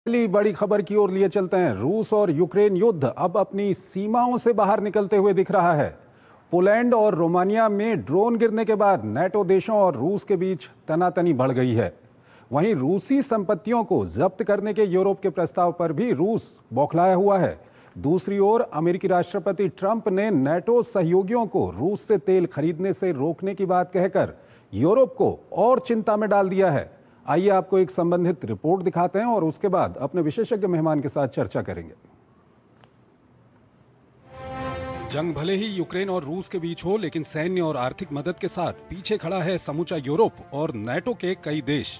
पहली बड़ी खबर की ओर लिए चलते हैं। रूस और यूक्रेन युद्ध अब अपनी सीमाओं से बाहर निकलते हुए दिख रहा है। पोलैंड और रोमानिया में ड्रोन गिरने के बाद नाटो देशों और रूस के बीच तनातनी बढ़ गई है। वहीं रूसी संपत्तियों को जब्त करने के यूरोप के प्रस्ताव पर भी रूस बौखलाया हुआ है। दूसरी ओर अमेरिकी राष्ट्रपति ट्रंप ने नाटो सहयोगियों को रूस से तेल खरीदने से रोकने की बात कहकर यूरोप को और चिंता में डाल दिया है। आइए आपको एक संबंधित रिपोर्ट दिखाते हैं और उसके बाद अपने विशेषज्ञ मेहमान के साथ चर्चा करेंगे। जंग भले ही यूक्रेन और रूस के बीच हो, लेकिन सैन्य और आर्थिक मदद के साथ पीछे खड़ा है समूचा यूरोप और नाटो के कई देश।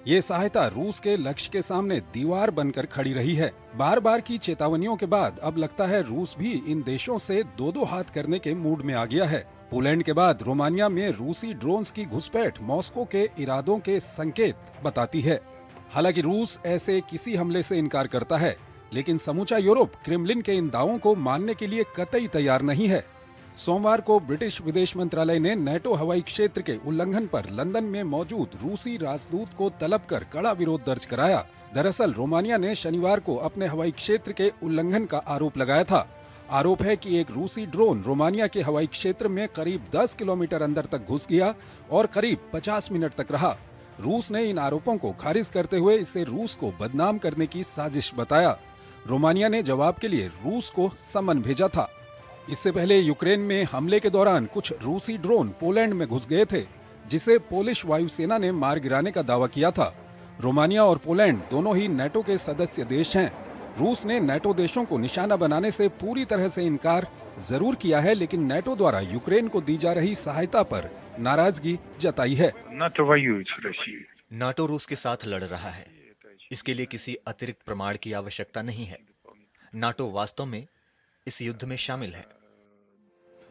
ये सहायता रूस के लक्ष्य के सामने दीवार बनकर खड़ी रही है। बार बार की चेतावनियों के बाद अब लगता है रूस भी इन देशों से दो दो हाथ करने के मूड में आ गया है। पोलैंड के बाद रोमानिया में रूसी ड्रोन्स की घुसपैठ मॉस्को के इरादों के संकेत बताती है। हालांकि रूस ऐसे किसी हमले से इनकार करता है, लेकिन समूचा यूरोप क्रेमलिन के इन दावों को मानने के लिए कतई तैयार नहीं है। सोमवार को ब्रिटिश विदेश मंत्रालय ने नाटो हवाई क्षेत्र के उल्लंघन पर लंदन में मौजूद रूसी राजदूत को तलब कर कड़ा विरोध दर्ज कराया। दरअसल रोमानिया ने शनिवार को अपने हवाई क्षेत्र के उल्लंघन का आरोप लगाया था। आरोप है कि एक रूसी ड्रोन रोमानिया के हवाई क्षेत्र में करीब 10 किलोमीटर अंदर तक घुस गया और करीब 50 मिनट तक रहा। रूस ने इन आरोपों को खारिज करते हुए इसे रूस को बदनाम करने की साजिश बताया। रोमानिया ने जवाब के लिए रूस को समन भेजा था। इससे पहले यूक्रेन में हमले के दौरान कुछ रूसी ड्रोन पोलैंड में घुस गए थे, जिसे पोलिश वायुसेना ने मार गिराने का दावा किया था। रोमानिया और पोलैंड दोनों ही नाटो के सदस्य देश हैं। रूस ने नाटो देशों को निशाना बनाने से पूरी तरह से इनकार जरूर किया है, लेकिन नाटो द्वारा यूक्रेन को दी जा रही सहायता पर नाराजगी जताई है। नाटो रूस के साथ लड़ रहा है। इसके लिए किसी अतिरिक्त प्रमाण की आवश्यकता नहीं है। नाटो वास्तव में इस युद्ध में शामिल है।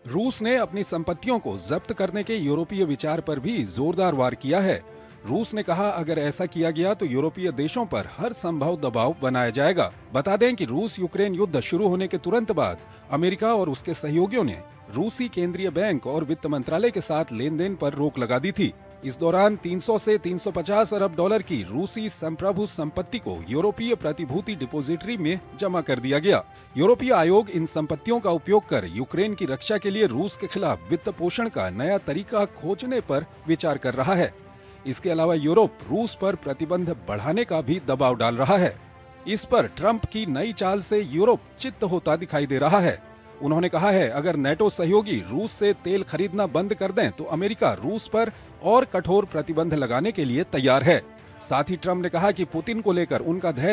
रूस ने अपनी संपत्तियों को जब्त करने के यूरोपीय विचार पर भी जोरदार वार किया है। रूस ने कहा, अगर ऐसा किया गया तो यूरोपीय देशों पर हर संभव दबाव बनाया जाएगा। बता दें कि रूस यूक्रेन युद्ध शुरू होने के तुरंत बाद अमेरिका और उसके सहयोगियों ने रूसी केंद्रीय बैंक और वित्त मंत्रालय के साथ लेन देन पर रोक लगा दी थी। इस दौरान 300 से 350 अरब डॉलर की रूसी संप्रभु संपत्ति को यूरोपीय प्रतिभूति डिपोजिटरी में जमा कर दिया गया। यूरोपीय आयोग इन संपत्तियों का उपयोग कर यूक्रेन की रक्षा के लिए रूस के खिलाफ वित्त पोषण का नया तरीका खोजने पर विचार कर रहा है। इसके अलावा यूरोप रूस पर प्रतिबंध बढ़ाने का भी दबाव डाल रहा है। इस पर ट्रंप की नई चाल से यूरोप चित्त होता दिखाई दे रहा है। उन्होंने कहा है, अगर नाटो सहयोगी रूस से तेल खरीदना बंद कर दें तो अमेरिका रूस पर और कठोर प्रतिबंध लगाने के लिए तैयार है। साथ ही ट्रंप ने कहा कि पुतिन को लेकर उनका धैर्य